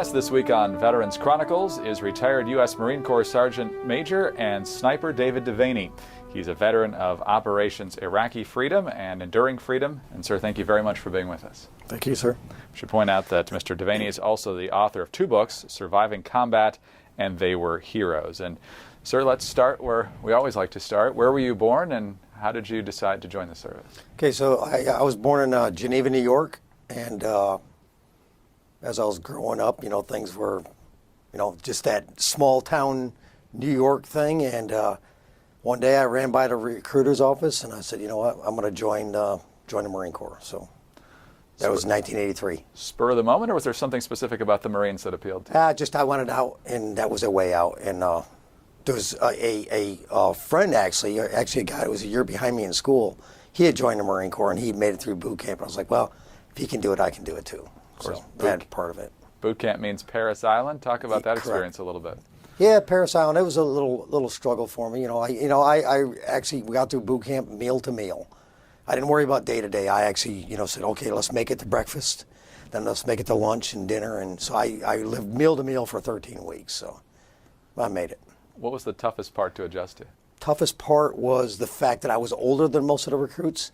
guest this week on Veterans Chronicles is retired U.S. Marine Corps Sergeant Major and Sniper David Devaney. He's a veteran of Operations Iraqi Freedom and Enduring Freedom. And sir, thank you very much for being with us. Thank you, sir. I should point out that Mr. Devaney is also the author of two books, Surviving Combat and They Were Heroes. And sir, let's start where we always like to start. Where were you born and how did you decide to join the service? Okay, so I was born in Geneva, New York, and as I was growing up, things were, just that small town New York thing. And one day I ran by the recruiter's office and I said, you know what, I'm going to join the Marine Corps. So that was 1983. Spur of the moment, or was there something specific about the Marines that appealed to you? Just I wanted out, and that was a way out. And there was a friend, actually a guy who was a year behind me in school. He had joined the Marine Corps and he made it through boot camp. And I was like, well, if he can do it, I can do it too. So that's part of it. Boot camp means Parris Island. Talk about that experience a little bit. Yeah, Parris Island. It was a little struggle for me. I actually got through boot camp meal to meal. I didn't worry about day to day. I actually, said, okay, let's make it to breakfast, then let's make it to lunch and dinner. And so I lived meal to meal for 13 weeks. So I made it. What was the toughest part to adjust to? Toughest part was the fact that I was older than most of the recruits,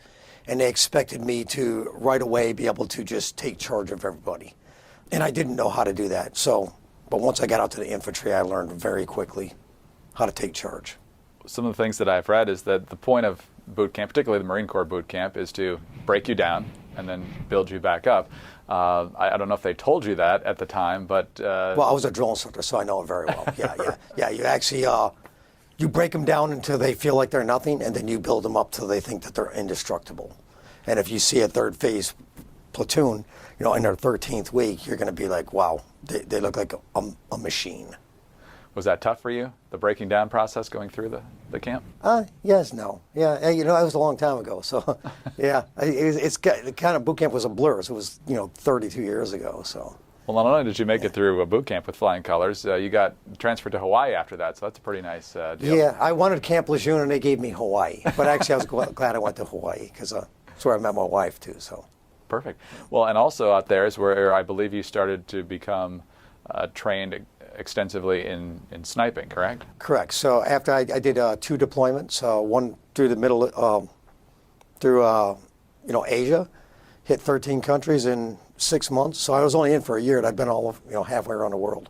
and they expected me to right away be able to just take charge of everybody. And I didn't know how to do that. But once I got out to the infantry, I learned very quickly how to take charge. Some of the things that I've read is that the point of boot camp, particularly the Marine Corps boot camp, is to break you down and then build you back up. I don't know if they told you that at the time, but... Well, I was a drill instructor, so I know it very well. Yeah, you actually... You break them down until they feel like they're nothing, and then you build them up till they think that they're indestructible. And if you see a third phase platoon, in their 13th week, you're going to be like, wow, they look like a machine. Was that tough for you, the breaking down process going through the camp? Yes, no. Yeah, it was a long time ago. So, yeah, the kind of boot camp was a blur. So it was, 32 years ago. So. Well, not only did you make it through a boot camp with flying colors, you got transferred to Hawaii after that, so that's a pretty nice deal. Yeah, I wanted Camp Lejeune, and they gave me Hawaii. But actually, I was glad I went to Hawaii, because that's where I met my wife, too. So. Perfect. Well, and also out there is where I believe you started to become trained extensively in sniping, correct? Correct. So after I did 2 deployments, one through the middle, through Asia, hit 13 countries in 6 months. So I was only in for a year, and I'd been all halfway around the world.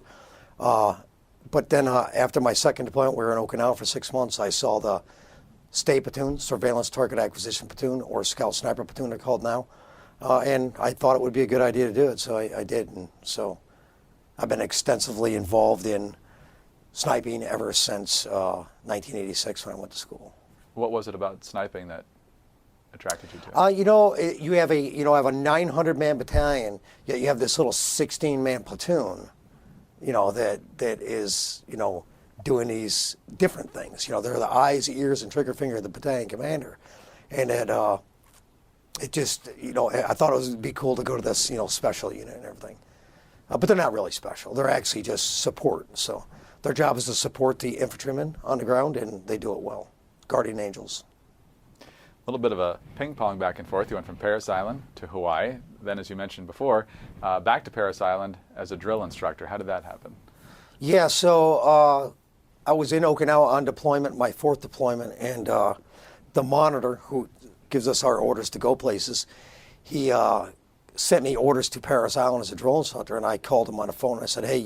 But then after my second deployment, we were in Okinawa for 6 months. I saw the STAY platoon, Surveillance Target Acquisition Platoon, or Scout Sniper Platoon they're called now. And I thought it would be a good idea to do it, so I did. And so I've been extensively involved in sniping ever since 1986 when I went to school. What was it about sniping that attracted you to it? You have a 900-man battalion, yet you have this little 16-man platoon, that is, doing these different things. They're the eyes, ears, and trigger finger of the battalion commander. And it just, I thought it would be cool to go to this, special unit and everything. But they're not really special. They're actually just support. So their job is to support the infantrymen on the ground, and they do it well. Guardian angels. A little bit of a ping-pong back and forth. You went from Parris Island to Hawaii, then, as you mentioned before, back to Parris Island as a drill instructor. How did that happen? Yeah, so I was in Okinawa on deployment, my 4th deployment, and the monitor who gives us our orders to go places, he sent me orders to Parris Island as a drill instructor, and I called him on the phone and I said, hey,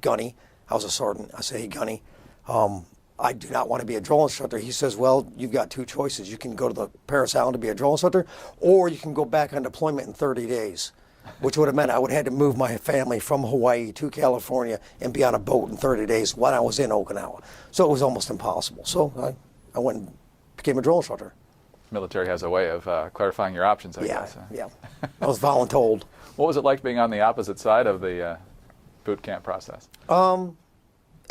Gunny, I was a sergeant. I said, hey, Gunny, I do not want to be a drill instructor. He says, well, you've got 2 choices. You can go to the Parris Island to be a drill instructor, or you can go back on deployment in 30 days, which would have meant I would have had to move my family from Hawaii to California and be on a boat in 30 days while I was in Okinawa. So it was almost impossible. So I went and became a drill instructor. Military has a way of clarifying your options, I guess. Yeah. I was voluntold. What was it like being on the opposite side of the boot camp process?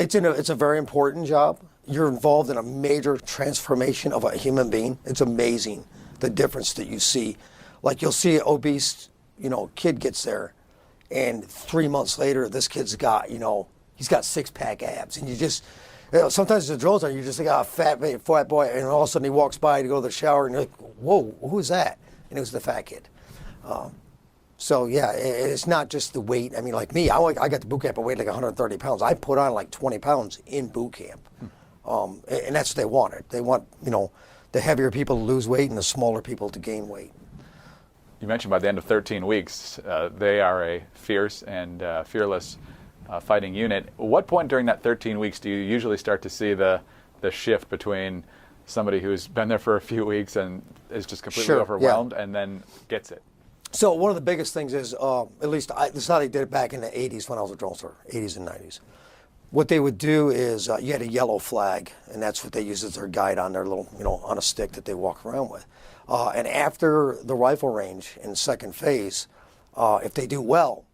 It's a very important job. You're involved in a major transformation of a human being. It's amazing the difference that you see. Like you'll see an obese, kid gets there, and 3 months later, this kid's got, he's got 6-pack abs, and you just. Sometimes the drill sergeant, you just think, fat boy, and all of a sudden he walks by to go to the shower, and you're like, whoa, who's that? And it was the fat kid. So yeah, it's not just the weight. I mean, like me, I got to boot camp, I weighed like 130 pounds. I put on like 20 pounds in boot camp. And that's what they wanted. They want, the heavier people to lose weight and the smaller people to gain weight. You mentioned by the end of 13 weeks, they are a fierce and fearless fighting unit. What point during that 13 weeks do you usually start to see the shift between somebody who's been there for a few weeks and is just completely overwhelmed and then gets it? So one of the biggest things is, at least this is how they did it back in the 80s when I was a drill instructor, 80s and 90s. What they would do is you had a yellow flag, and that's what they use as their guide on their little, on a stick that they walk around with. And after the rifle range in second phase, if they do well,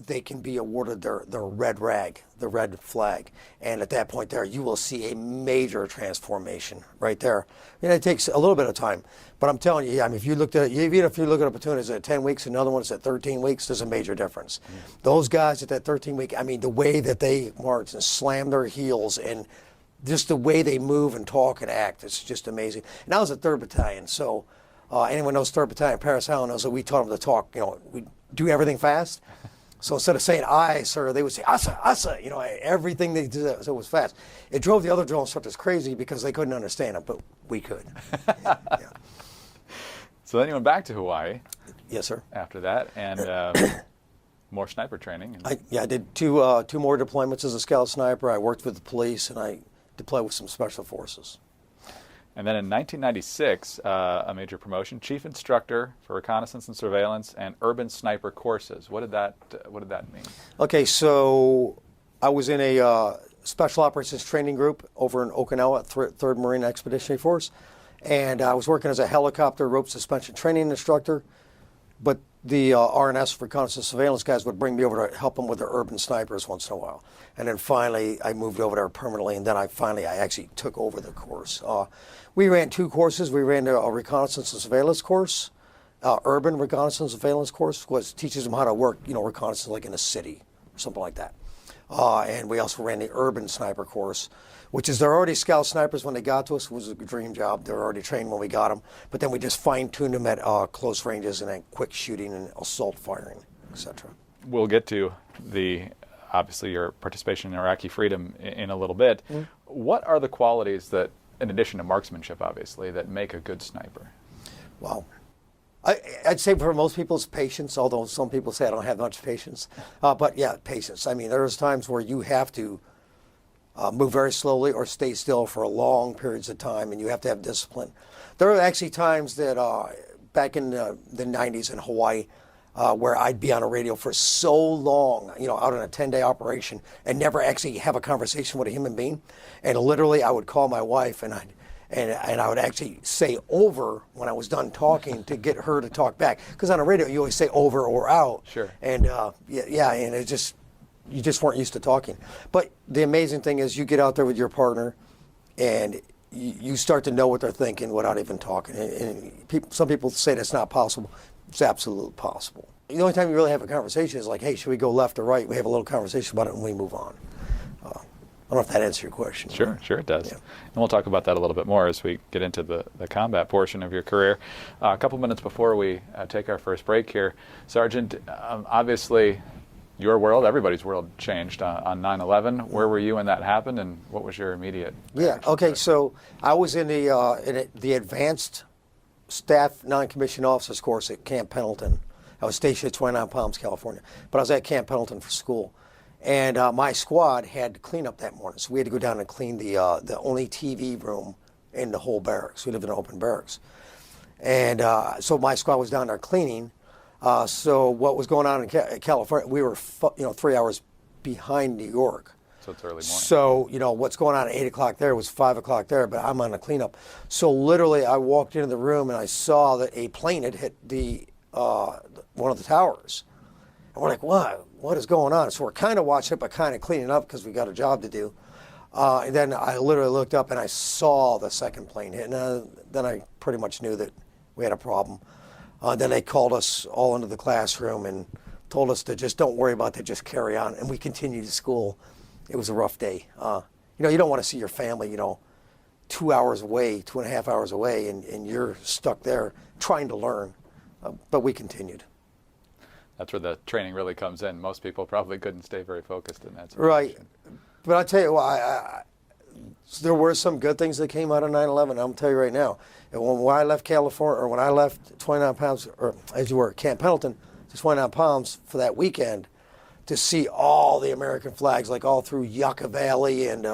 they can be awarded their red rag, the red flag. And at that point there, you will see a major transformation right there. It takes a little bit of time, but I'm telling you, if you looked at it, even if you look at a platoon that's at 10 weeks, another one is at 13 weeks, there's a major difference. Those guys at that 13 week, the way that they march and slam their heels and just the way they move and talk and act, it's just amazing. And I was at 3rd Battalion, so anyone knows 3rd Battalion, Parris Island knows that we taught them to talk, we do everything fast. So instead of saying "aye, sir," they would say "asa, asa." Everything they did so it was fast. It drove the other drill instructors crazy because they couldn't understand it, but we could. Yeah. So then you went back to Hawaii. Yes, sir. After that, and more sniper training. I did two more deployments as a scout sniper. I worked with the police, and I deployed with some special forces. And then in 1996, a major promotion, chief instructor for reconnaissance and surveillance and urban sniper courses. What did that mean? Okay, so I was in a special operations training group over in Okinawa, 3rd Marine Expeditionary Force, and I was working as a helicopter rope suspension training instructor. But the RNS, reconnaissance surveillance guys, would bring me over to help them with their urban snipers once in a while. And then finally, I moved over there permanently, and then I actually took over the course. We ran 2 courses. We ran a reconnaissance and surveillance course. Urban reconnaissance and surveillance course teaches them how to work, reconnaissance like in a city or something like that. And we also ran the urban sniper course, which is they're already scout snipers when they got to us. It was a dream job. They were already trained when we got them. But then we just fine-tuned them at close ranges and then quick shooting and assault firing, etc. We'll get to obviously your participation in Iraqi freedom in a little bit. Mm-hmm. What are the qualities that, in addition to marksmanship, obviously, that make a good sniper? Well, I'd say for most people it's patience, although some people say I don't have much patience. But yeah, patience. There's times where you have to move very slowly or stay still for long periods of time, and you have to have discipline. There are actually times that back in the 90s in Hawaii where I'd be on a radio for so long, out on a 10-day operation and never actually have a conversation with a human being. And literally I would call my wife and I would actually say over when I was done talking to get her to talk back. Because on a radio you always say over or out. Sure. And and you just weren't used to talking. But the amazing thing is you get out there with your partner and you start to know what they're thinking without even talking. And some people say that's not possible. It's absolutely possible. The only time you really have a conversation is like, hey, should we go left or right? We have a little conversation about it and we move on. I don't know if that answers your question. Sure it does. Yeah. And we'll talk about that a little bit more as we get into the combat portion of your career. A couple minutes before we take our first break here, Sergeant, obviously your world, everybody's world changed on 9/11. Where were you when that happened, and what was your immediate reaction? Okay, so I was in the advanced staff non-commissioned officers course at Camp Pendleton. I was stationed at 29 Palms, California, but I was at Camp Pendleton for school. And my squad had to clean up that morning, so we had to go down and clean the only TV room in the whole barracks. We lived in an open barracks. And so my squad was down there cleaning. So what was going on in California, we were 3 hours behind New York. So it's early morning. So, what's going on at 8 o'clock there was 5 o'clock there, but I'm on a cleanup. So literally I walked into the room and I saw that a plane had hit one of the towers. And we're like, what is going on? So we're kind of watching it, but kind of cleaning up because we got a job to do. And then I literally looked up and I saw the second plane hit. And then I pretty much knew that we had a problem. Then they called us all into the classroom and told us to just don't worry about that, just carry on. And we continued to school. It was a rough day. You don't want to see your family, 2 hours away, 2.5 hours away, and you're stuck there trying to learn. But we continued. That's where the training really comes in. Most people probably couldn't stay very focused in that situation. Right. But I'll tell you what, there were some good things that came out of 9/11. I'm going to tell you right now. And when I left California, or when I left 29 Palms, or as you were at Camp Pendleton, to 29 Palms for that weekend, to see all the American flags, like all through Yucca Valley and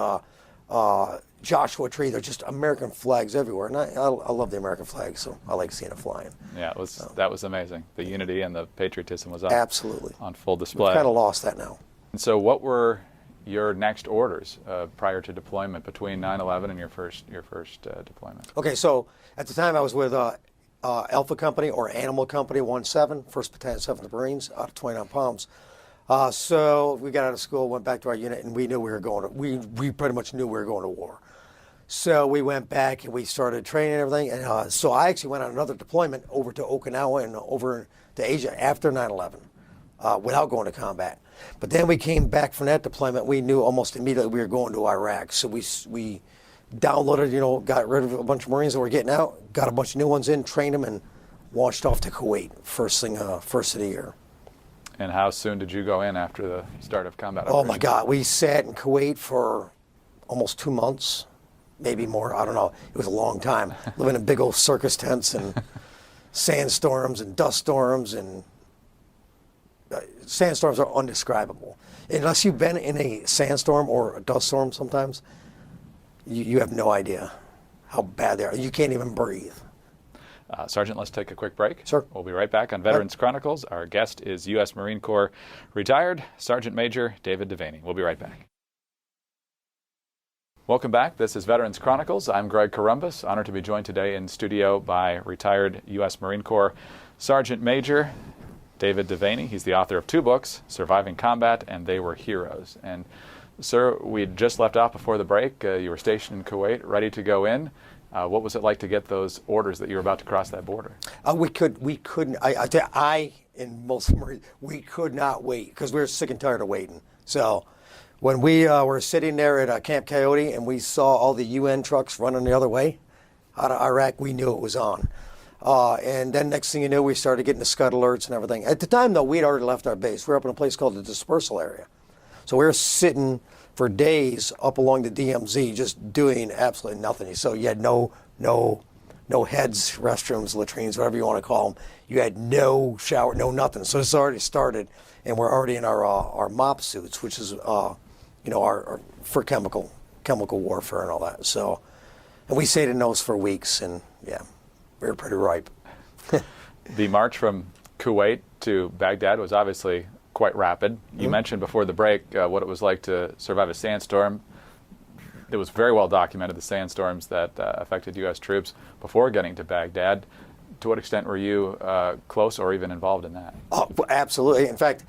Joshua Tree. They're just American flags everywhere. And I love the American flag, so I like seeing it flying. Yeah, that was amazing. The unity and the patriotism was absolutely on full display. We've kind of lost that now. And so what were your next orders prior to deployment between 9/11 and your first deployment? Okay, so at the time I was with Alpha Company, or Animal Company 17, 1st Battalion, 7th Marines, out of 29 Palms. So we got out of school, went back to our unit, and we knew we were going to, we pretty much knew we were going to war. So we went back and we started training and everything. And so I actually went on another deployment over to Okinawa and over to Asia after 9/11 without going to combat. But then we came back from that deployment. We knew almost immediately we were going to Iraq. So we downloaded, got rid of a bunch of Marines that were getting out, got a bunch of new ones in, trained them, and launched off to Kuwait first of the year. And how soon did you go in after the start of combat Oh operations? my God, we sat in Kuwait for almost 2 months, maybe more, I don't know. It was a long time, living in big old circus tents and sandstorms and dust storms, and sandstorms are undescribable. Unless you've been in a sandstorm or a dust storm sometimes, you have no idea how bad they are. You can't even breathe. Sergeant, let's take a quick break. Sure. We'll be right back on Veterans Chronicles. Our guest is U.S. Marine Corps retired Sergeant Major David Devaney. We'll be right back. Welcome back. This is Veterans Chronicles. I'm Greg Corumbus, honored to be joined today in studio by retired U.S. Marine Corps Sergeant Major David Devaney. He's the author of 2 books, Surviving Combat and They Were Heroes. And sir, we just left off before the break. You were stationed in Kuwait, ready to go in. What was it like to get those orders that you were about to cross that border? We couldn't. I and most Marines, we could not wait because we were sick and tired of waiting. So when we were sitting there at Camp Coyote and we saw all the UN trucks running the other way out of Iraq, we knew it was on. And then next thing you knew, we started getting the scud alerts and everything. At the time, though, we'd already left our base. We were up in a place called the dispersal area. So we were sitting for days up along the DMZ, just doing absolutely nothing. So you had no heads, restrooms, latrines, whatever you want to call them. You had no shower, no nothing. So this already started, and we're already in our MOP suits, which is our for chemical warfare and all that. So, and we stayed in those for weeks, and yeah, we were pretty ripe. The march from Kuwait to Baghdad was obviously quite rapid. You mentioned before the break what it was like to survive a sandstorm. It was very well documented, the sandstorms that affected U.S. troops before getting to Baghdad. To what extent were you close or even involved in that? Oh, absolutely. In fact,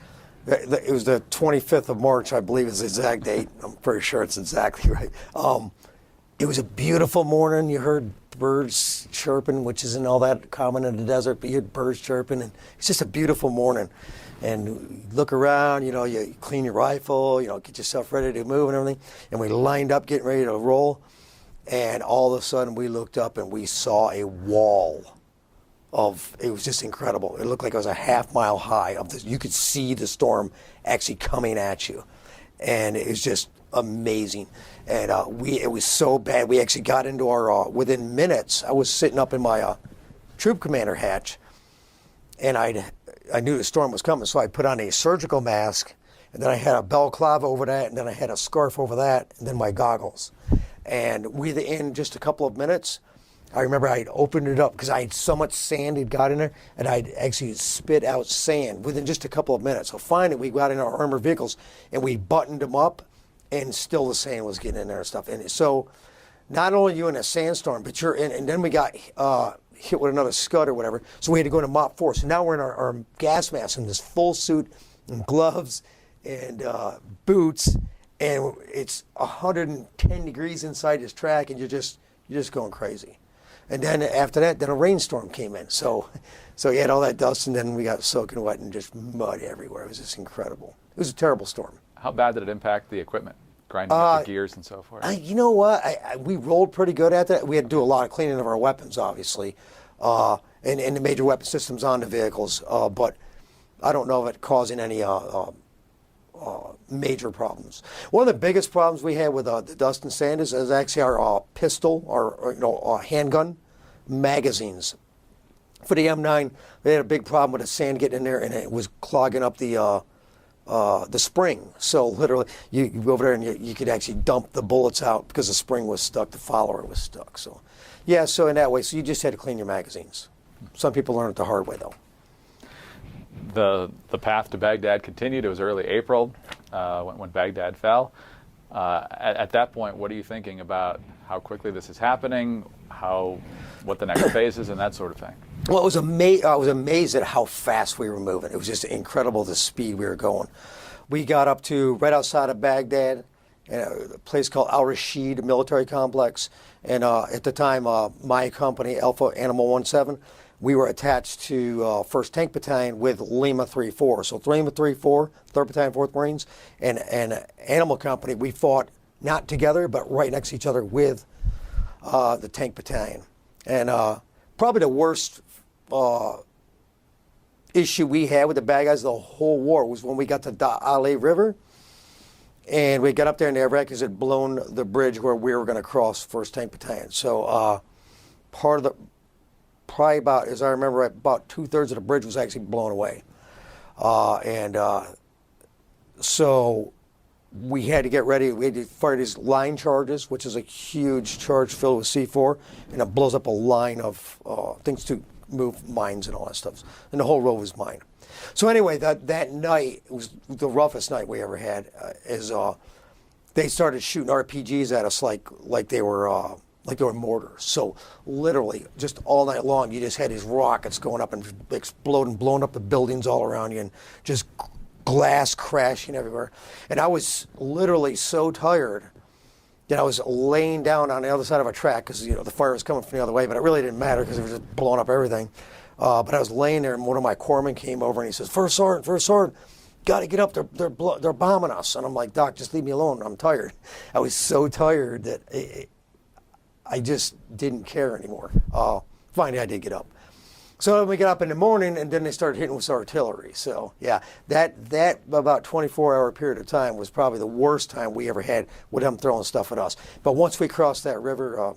it was the 25th of March, I believe is the exact date. I'm pretty sure it's exactly right. It was a beautiful morning. You heard birds chirping, which isn't all that common in the desert, but you heard birds chirping, and it's just a beautiful morning. And you look around, you clean your rifle, get yourself ready to move and everything. And we lined up getting ready to roll. And all of a sudden we looked up and we saw a wall it was just incredible. It looked like it was a half-mile high. You could see the storm actually coming at you. And it was just amazing. And it was so bad. We actually got into within minutes, I was sitting up in my troop commander hatch, and I knew the storm was coming, so I put on a surgical mask, and then I had a balaclava over that, and then I had a scarf over that, and then my goggles. And within just a couple of minutes, I remember I'd opened it up because I had so much sand had got in there, and I'd actually spit out sand within just a couple of minutes. So finally, we got in our armored vehicles, and we buttoned them up, and still the sand was getting in there and stuff. And so not only are you in a sandstorm, but you're in, and then we got hit with another scud or whatever, so we had to go into MOP 4. So now we're in our gas mask in this full suit and gloves and boots, and it's 110 degrees inside this track, and you're just going crazy. And then after that, then a rainstorm came in. So you had all that dust, and then we got soaking wet and just mud everywhere. It was just incredible. It was a terrible storm. How bad did it impact the equipment, grinding up the gears and so forth? You know what? We rolled pretty good at that. We had to do a lot of cleaning of our weapons, obviously, and the major weapon systems on the vehicles. But I don't know of it causing any major problems. One of the biggest problems we had with the dust and sand is actually our pistol, our handgun magazines. For the M9, they had a big problem with the sand getting in there, and it was clogging up the spring. So literally, you go over there and you could actually dump the bullets out because the spring was stuck, the follower was stuck. So, yeah. So in that way, so you just had to clean your magazines. Some people learn it the hard way, though. The path to Baghdad continued. It was early April when Baghdad fell. At that point, what are you thinking about how quickly this is happening, what the next phase is, and that sort of thing? Well, I was amazed at how fast we were moving. It was just incredible the speed we were going. We got up to right outside of Baghdad, a place called Rasheed military complex. And at the time, my company, Alpha Animal 17, we were attached to 1st Tank Battalion with Lima 3-4. So Lima 3-4, 3rd Battalion, 4th Marines, and Animal Company, we fought not together, but right next to each other with the Tank Battalion. And probably the worst issue we had with the bad guys the whole war was when we got to the Ali River, and we got up there and the Iraqis had blown the bridge where we were going to cross 1st Tank Battalion. So probably about, as I remember, about 2/3 of the bridge was actually blown away. So we had to get ready. We had to fire these line charges, which is a huge charge filled with C4, and it blows up a line of things to move mines and all that stuff. And the whole road was mined. So anyway, that night was the roughest night we ever had. They started shooting RPGs at us like they were mortars. So literally, just all night long, you just had these rockets going up and exploding, blowing up the buildings all around you, and just glass crashing everywhere. And I was literally so tired that I was laying down on the other side of a track because the fire was coming from the other way, but it really didn't matter because it was just blowing up everything. But I was laying there, and one of my corpsmen came over and he says, First Sergeant, got to get up. They're bombing us. And I'm like, Doc, just leave me alone. I'm tired. I was so tired that I just didn't care anymore. Finally, I did get up. So we got up in the morning, and then they started hitting with artillery. So yeah, that about 24-hour period of time was probably the worst time we ever had with them throwing stuff at us. But once we crossed that river,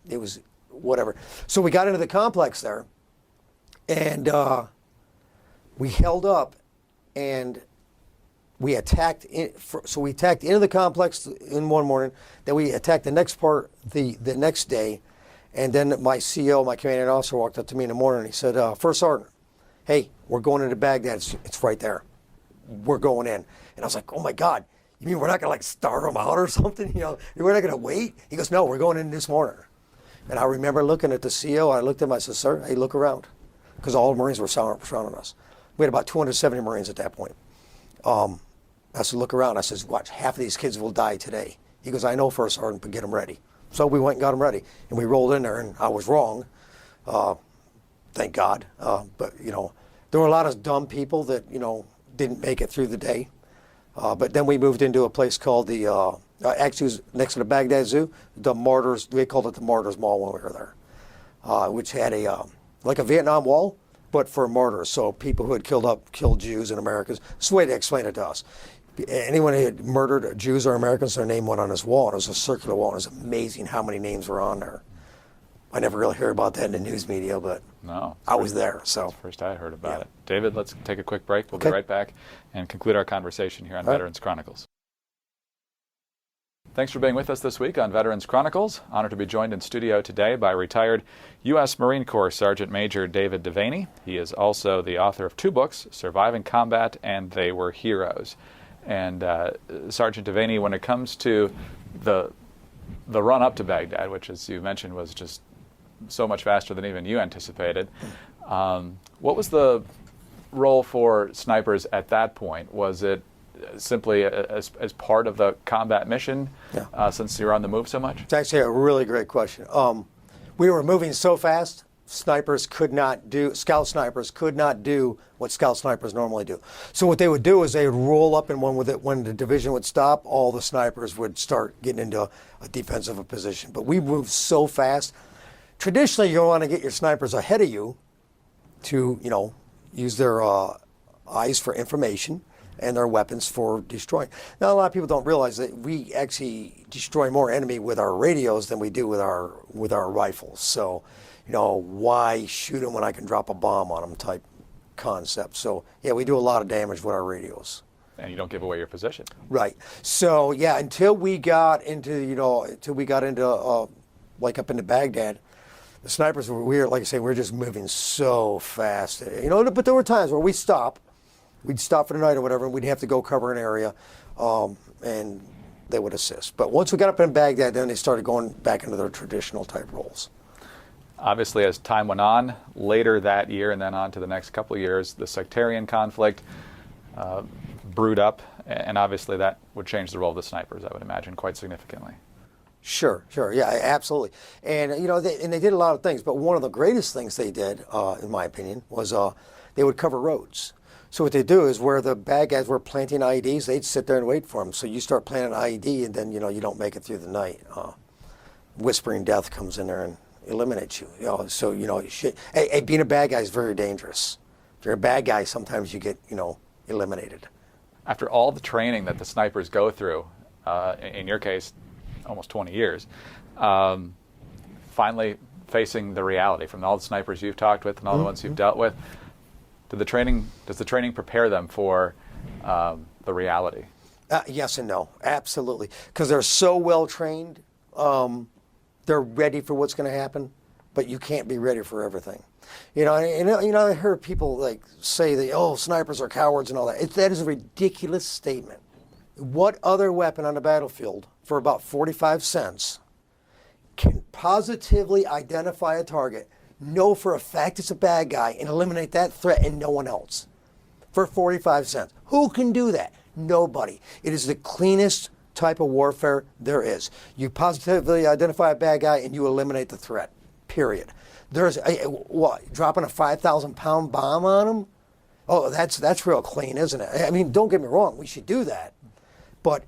it was whatever. So we got into the complex there, and we held up, and we attacked. So we attacked into the complex in one morning. Then we attacked the next part the next day. And then my CO, my commanding officer, walked up to me in the morning and he said, First Sergeant, hey, we're going into Baghdad. It's right there. We're going in. And I was like, oh my God, you mean we're not going to starve them out or something? We're not going to wait? He goes, no, we're going in this morning. And I remember looking at the CO. I looked at him. I said, sir, hey, look around. Because all the Marines were surrounding us. We had about 270 Marines at that point. I said, look around. I said, watch, half of these kids will die today. He goes, I know, First Sergeant, but get them ready. So we went and got them ready, and we rolled in there, and I was wrong, thank God. But there were a lot of dumb people that didn't make it through the day. But then we moved into a place called actually it was next to the Baghdad Zoo, the Martyrs. We called it the Martyrs Mall when we were there, which had like a Vietnam Wall, but for martyrs. So people who had killed Jews and Americans. That's the way they explained it to us. Anyone who had murdered Jews or Americans, their name went on this wall. And it was a circular wall. And it was amazing how many names were on there. I never really heard about that in the news media, but no, I was there. So that's the first I heard about it. David, let's take a quick break. We'll be right back and conclude our conversation here on Veterans Chronicles. Thanks for being with us this week on Veterans Chronicles. Honored to be joined in studio today by retired U.S. Marine Corps Sergeant Major David Devaney. He is also the author of 2 books, Surviving Combat and They Were Heroes. And Sergeant Devaney, when it comes to the run up to Baghdad, which, as you mentioned, was just so much faster than even you anticipated, what was the role for snipers at that point? Was it simply as part of the combat mission, since you're on the move so much? It's actually a really great question. We were moving so fast, scout snipers could not do what scout snipers normally do. So what they would do is they would roll up, and when the division would stop, all the snipers would start getting into a defensive position. But we moved so fast. Traditionally, you want to get your snipers ahead of you to, use their eyes for information and their weapons for destroying. Now, a lot of people don't realize that we actually destroy more enemy with our radios than we do with our rifles. So, why shoot them when I can drop a bomb on them type concept. So, yeah, we do a lot of damage with our radios. And you don't give away your position. Right. So, yeah, until we got into, like up into Baghdad, the snipers were, like I say, we're just moving so fast. But there were times where we'd stop for the night or whatever, and we'd have to go cover an area, and they would assist. But once we got up in Baghdad, then they started going back into their traditional type roles. Obviously, as time went on, later that year and then on to the next couple of years, the sectarian conflict brewed up, and obviously that would change the role of the snipers, I would imagine, quite significantly. Sure, yeah, absolutely. And they did a lot of things, but one of the greatest things they did, in my opinion, was they would cover roads. So what they do is where the bad guys were planting IEDs, they'd sit there and wait for them. So you start planting an IED, and then you don't make it through the night. Whispering death comes in there and eliminates you. Being a bad guy is very dangerous. If you're a bad guy, sometimes you get eliminated. After all the training that the snipers go through, in your case, almost 20 years, finally facing the reality from all the snipers you've talked with and all the ones you've dealt with, does the training prepare them for the reality? Yes and no, absolutely. Because they're so well trained, they're ready for what's going to happen, but you can't be ready for everything. I heard people say that, snipers are cowards and all that. That is a ridiculous statement. What other weapon on the battlefield for about 45 cents can positively identify a target, know for a fact it's a bad guy, and eliminate that threat and no one else for 45 cents? Who can do that? Nobody. It is the cleanest type of warfare there is. You positively identify a bad guy and you eliminate the threat, period. There's dropping a 5,000-pound bomb on him? Oh, that's real clean, isn't it? I mean, don't get me wrong, we should do that. But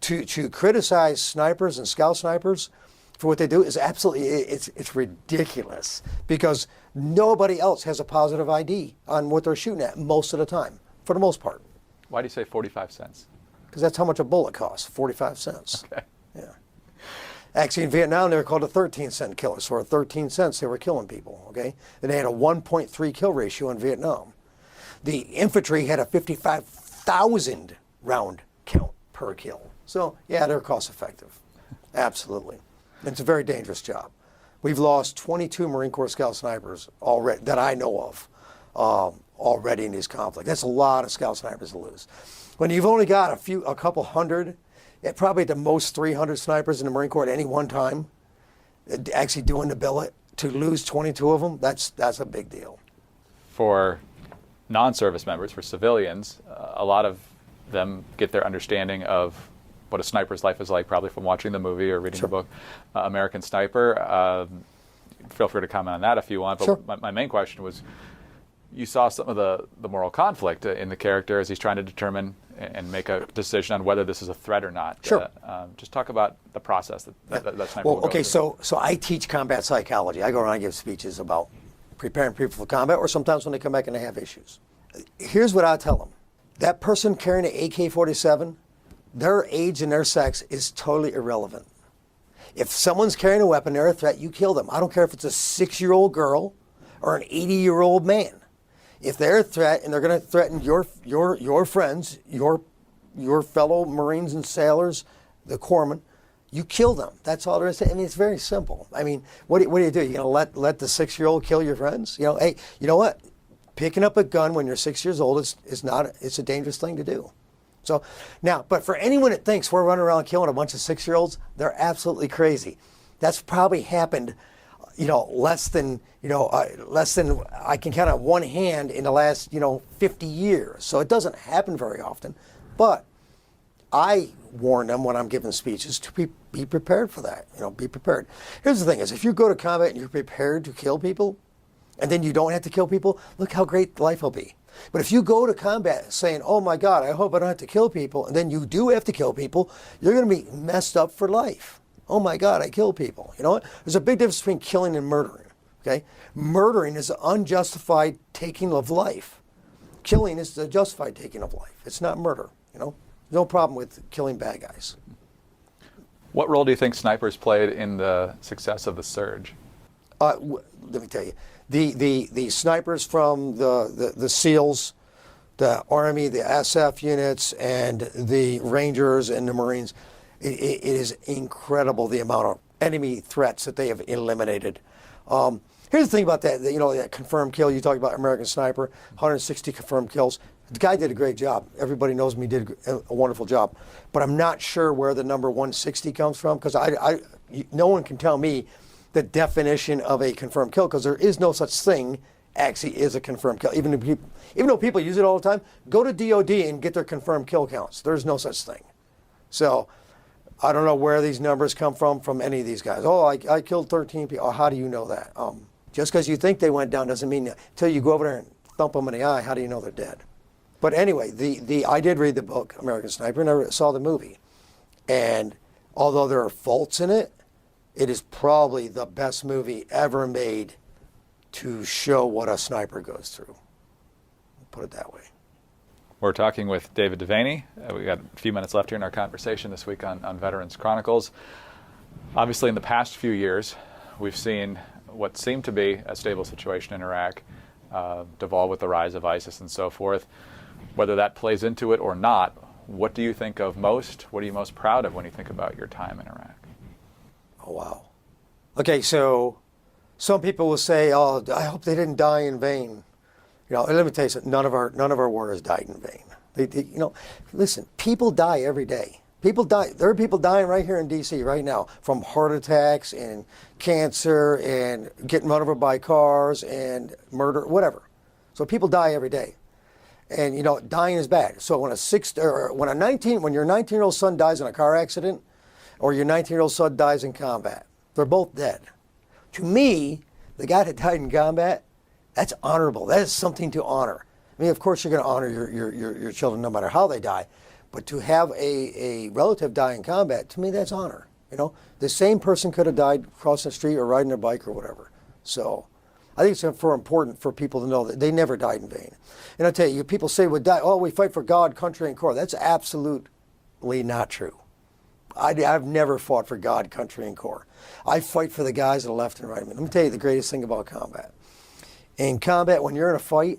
to criticize snipers and scout snipers for what they do is absolutely, it's ridiculous, because nobody else has a positive ID on what they're shooting at most of the time, for the most part. Why do you say 45 cents? Because that's how much a bullet costs, 45 cents. Okay. Yeah. Actually, in Vietnam, they were called a 13-cent killer. So for 13 cents, they were killing people, okay? And they had a 1.3 kill ratio in Vietnam. The infantry had a 55,000 round count per kill. So, yeah, they're cost effective. Absolutely. It's a very dangerous job. We've lost 22 Marine Corps Scout snipers already, that I know of, already in these conflicts. That's a lot of Scout snipers to lose. When you've only got a couple hundred, probably at the most 300 snipers in the Marine Corps at any one time, actually doing the billet, to lose 22 of them, that's a big deal. For non-service members, for civilians, a lot of them get their understanding of what a sniper's life is like probably from watching the movie or reading the book, American Sniper. Feel free to comment on that if you want. But sure. my main question was, you saw some of the moral conflict in the character as he's trying to determine and make a decision on whether this is a threat or not. Sure. Just talk about the process that sniper will go okay, through. so I teach combat psychology. I go around and give speeches about preparing people for combat, or sometimes when they come back and they have issues. Here's what I tell them. That person carrying an AK-47, their age and their sex is totally irrelevant. If someone's carrying a weapon, they're a threat, you kill them. I don't care if it's a 6-year-old girl or an 80-year-old man. If they're a threat and they're going to threaten your friends, your fellow Marines and sailors, the corpsmen, you kill them. That's all there is to it. I mean, it's very simple. I mean, what do you do? You're going to let the 6-year-old kill your friends? Hey, you know what? Picking up a gun when you're 6 years old it's a dangerous thing to do. So now, but for anyone that thinks we're running around killing a bunch of 6-year-olds, they're absolutely crazy. That's probably happened, less than I can count on one hand in the last, 50 years. So it doesn't happen very often. But I warn them when I'm giving speeches to be prepared for that. Be prepared. Here's the thing is, if you go to combat and you're prepared to kill people, and then you don't have to kill people, look how great life will be. But if you go to combat saying, oh my God, I hope I don't have to kill people, and then you do have to kill people, you're going to be messed up for life. Oh my God, I kill people. You know what? There's a big difference between killing and murdering. Okay? Murdering is unjustified taking of life. killing is the justified taking of life. It's not murder, you know. No problem with killing bad guys. What role do you think snipers played in the success of the surge? Let me tell you, the snipers from the SEALs, the Army, the SF units, and the Rangers and the Marines, it is incredible the amount of enemy threats that they have eliminated. Here's the thing about that, you know, that confirmed kill. You talk about American Sniper, 160 confirmed kills. The guy did a great job. Everybody knows me, did a wonderful job. But I'm not sure where the number 160 comes from, because no one can tell me the definition of a confirmed kill, because there is no such thing actually is a confirmed kill. Even though people use it all the time, go to DOD and get their confirmed kill counts. There's no such thing. So I don't know where these numbers come from any of these guys. Oh, I killed 13 people. Oh, how do you know that? Just because you think they went down doesn't mean, until you go over there and thump them in the eye, how do you know they're dead? But anyway, I did read the book, American Sniper, and I saw the movie. And although there are faults in it, it is probably the best movie ever made to show what a sniper goes through. Put it that way. We're talking with David Devaney. We've got a few minutes left here in our conversation this week on Veterans Chronicles. Obviously, in the past few years, we've seen what seemed to be a stable situation in Iraq devolve with the rise of ISIS and so forth. Whether that plays into it or not, what do you think of most? What are you most proud of when you think about your time in Iraq? Oh, wow. Okay, so some people will say, oh, I hope they didn't die in vain. You know, let me tell you something, none of our warriors died in vain. You know, listen, people die every day. People die. There are people dying right here in D.C. right now from heart attacks and cancer and getting run over by cars and murder, whatever. So people die every day. And, you know, dying is bad. So when your 19-year-old son dies in a car accident, or your 19-year-old son dies in combat, they're both dead. To me, the guy that died in combat, that's honorable. That is something to honor. I mean, of course, you're going to honor your children no matter how they die. But to have a relative die in combat, to me, that's honor. You know, the same person could have died crossing the street or riding their bike or whatever. So I think it's important for people to know that they never died in vain. And I'll tell you, people say, we fight for God, country, and Corps. That's absolutely not true. I've never fought for God, country, and Corps. I fight for the guys on the left and right of me. Let me tell you the greatest thing about combat. In combat, when you're in a fight,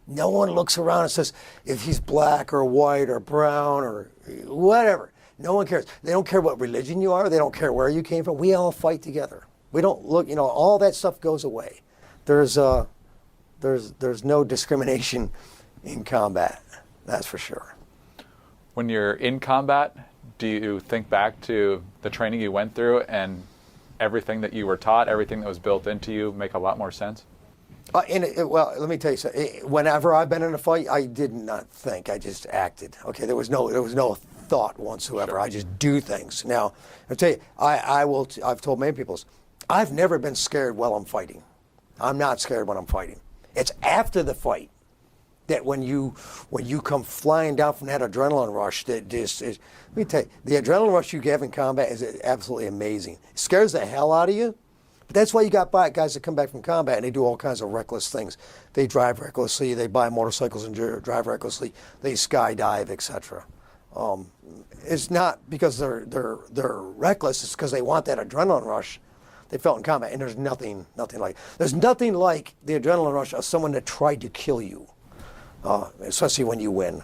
no one looks around and says if he's black or white or brown or whatever. No one cares. They don't care what religion you are. They don't care where you came from. We all fight together. We don't look, you know, all that stuff goes away. There's no discrimination in combat. That's for sure. When you're in combat, do you think back to the training you went through and everything that you were taught, everything that was built into you make a lot more sense? Well, let me tell you something. Whenever I've been in a fight, I did not think. I just acted. Okay, there was no thought whatsoever. Sure. I just do things. Now, I'll tell you, I've told many people, I've never been scared while I'm fighting. I'm not scared when I'm fighting. It's after the fight that when you come flying down from that adrenaline rush, that just is, let me tell you, the adrenaline rush you have in combat is absolutely amazing. It scares the hell out of you. But that's why you got guys that come back from combat and they do all kinds of reckless things. They drive recklessly, they buy motorcycles and drive recklessly, they skydive, etc. It's not because they're reckless, it's because they want that adrenaline rush they felt in combat. And there's nothing like the adrenaline rush of someone that tried to kill you, especially when you win.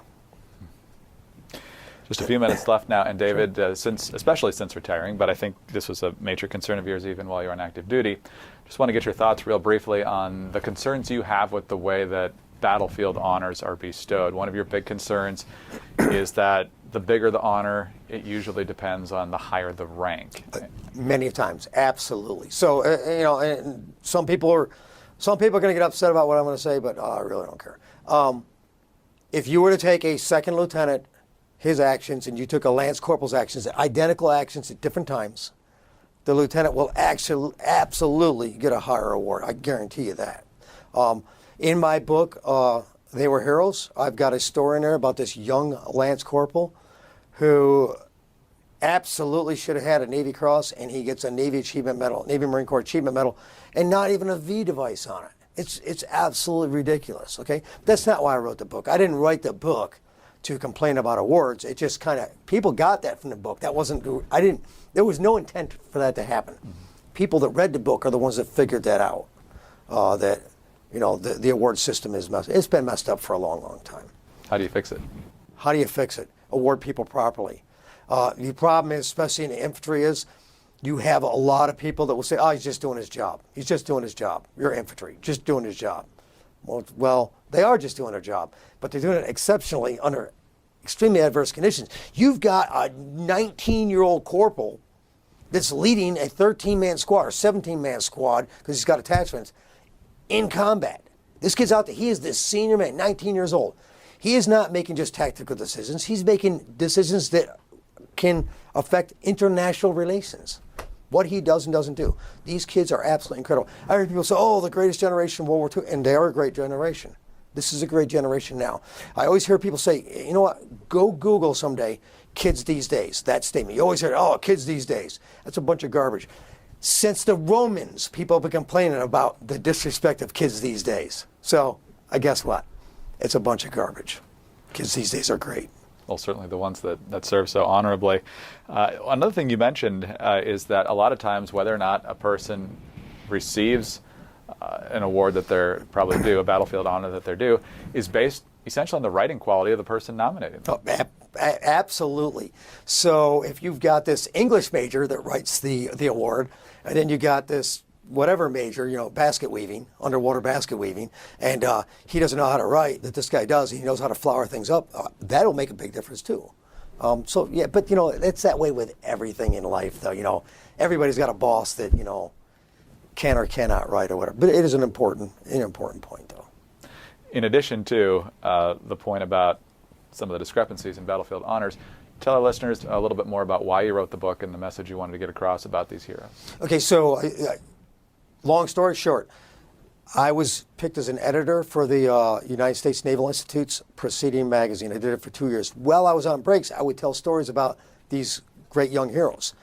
Just a few minutes left now, and David, especially since retiring, but I think this was a major concern of yours even while you were on active duty, just want to get your thoughts real briefly on the concerns you have with the way that battlefield honors are bestowed. One of your big concerns is that the bigger the honor, it usually depends on the higher the rank. Many times, absolutely. So, you know, and some people are going to get upset about what I'm going to say, but I really don't care. If you were to take a second lieutenant, his actions, and you took a lance corporal's actions, identical actions at different times, the lieutenant will absolutely get a higher award. I guarantee you that. In my book, They Were Heroes, I've got a story in there about this young lance corporal who absolutely should have had a Navy Cross, and he gets a Navy Achievement Medal, Navy Marine Corps Achievement Medal, and not even a V device on it. It's absolutely ridiculous, okay? That's not why I wrote the book. I didn't write the book to complain about awards. It just kind of, people got that from the book. That wasn't, there was no intent for that to happen. People that read the book are the ones that figured that out, that, the award system is it's been messed up for a long, long time. How do you fix it? How do you fix it? Award people properly. The problem is, especially in the infantry, is you have a lot of people that will say, oh, he's just doing his job. He's just doing his job. You're infantry, just doing his job. Well, they are just doing their job, but they're doing it exceptionally under extremely adverse conditions. You've got a 19-year-old corporal that's leading a 13-man squad or 17-man squad, because he's got attachments, in combat. This kid's out there. He is this senior man, 19 years old. He is not making just tactical decisions. He's making decisions that can affect international relations. What he does and doesn't do. These kids are absolutely incredible. I hear people say, oh, the greatest generation of World War II, and they are a great generation. This is a great generation now. I always hear people say, you know what, go Google someday, kids these days, that statement. You always hear, oh, kids these days. That's a bunch of garbage. Since the Romans, people have been complaining about the disrespect of kids these days. So, I guess what? It's a bunch of garbage. Kids these days are great. Well, certainly the ones that serve so honorably. Another thing you mentioned is that a lot of times, whether or not a person receives an award that they're probably due, a battlefield honor that they're due, is based essentially on the writing quality of the person nominating them. Oh, absolutely. So if you've got this English major that writes the award, and then you got this whatever major, basket weaving, underwater basket weaving, and he doesn't know how to write, that this guy does, he knows how to flower things up, that'll make a big difference too. So yeah, but it's that way with everything in life though, everybody's got a boss that, can or cannot write or whatever, but it is an important point though. In addition to the point about some of the discrepancies in battlefield honors, tell our listeners a little bit more about why you wrote the book and the message you wanted to get across about these heroes. Okay, so long story short, I was picked as an editor for the United States Naval Institute's Proceeding magazine. I did it for 2 years. While I was on breaks, I would tell stories about these great young heroes.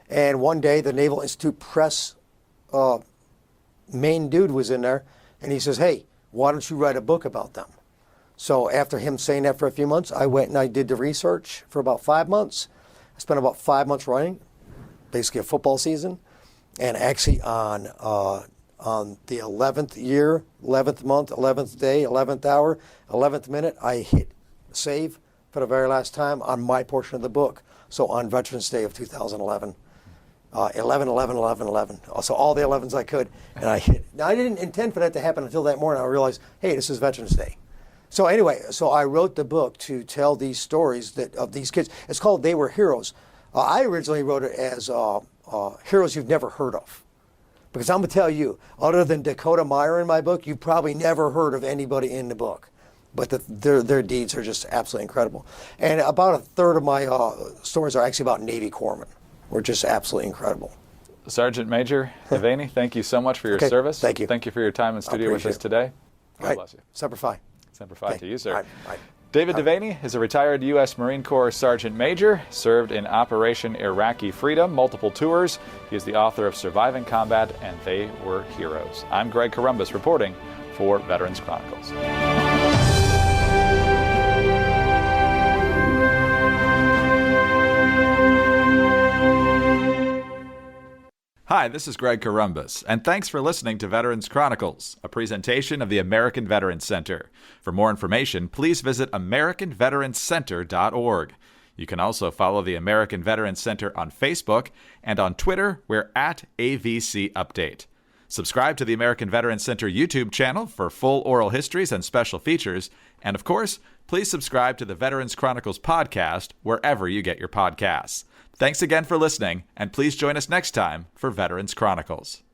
And one day, the Naval Institute press main dude was in there, and he says, hey, why don't you write a book about them? So after him saying that for a few months, I went and I did the research for about 5 months. I spent about 5 months writing, basically a football season. And actually on the 11th year, 11th month, 11th day, 11th hour, 11th minute, I hit save for the very last time on my portion of the book. So on Veterans Day of 2011, 11, 11, 11, 11. So all the 11s I could, and I hit. Now I didn't intend for that to happen until that morning. I realized, hey, this is Veterans Day. So anyway, I wrote the book to tell these stories of these kids. It's called They Were Heroes. I originally wrote it as heroes you've never heard of. Because I'm going to tell you, other than Dakota Meyer in my book, you've probably never heard of anybody in the book. But their deeds are just absolutely incredible. And about a third of my stories are actually about Navy corpsmen. We're just absolutely incredible. Sergeant Major Devaney, thank you so much for your service. Thank you. Thank you for your time in studio with us today. God bless you. Semper Fi. Semper Fi to you, sir. All right. David Devaney is a retired U.S. Marine Corps Sergeant Major, served in Operation Iraqi Freedom, multiple tours. He is the author of Surviving Combat and They Were Heroes. I'm Greg Columbus reporting for Veterans Chronicles. Hi, this is Greg Columbus, and thanks for listening to Veterans Chronicles, a presentation of the American Veterans Center. For more information, please visit AmericanVeteransCenter.org. You can also follow the American Veterans Center on Facebook, and on Twitter, we're at AVC Update. Subscribe to the American Veterans Center YouTube channel for full oral histories and special features, and of course, please subscribe to the Veterans Chronicles podcast wherever you get your podcasts. Thanks again for listening, and please join us next time for Veterans Chronicles.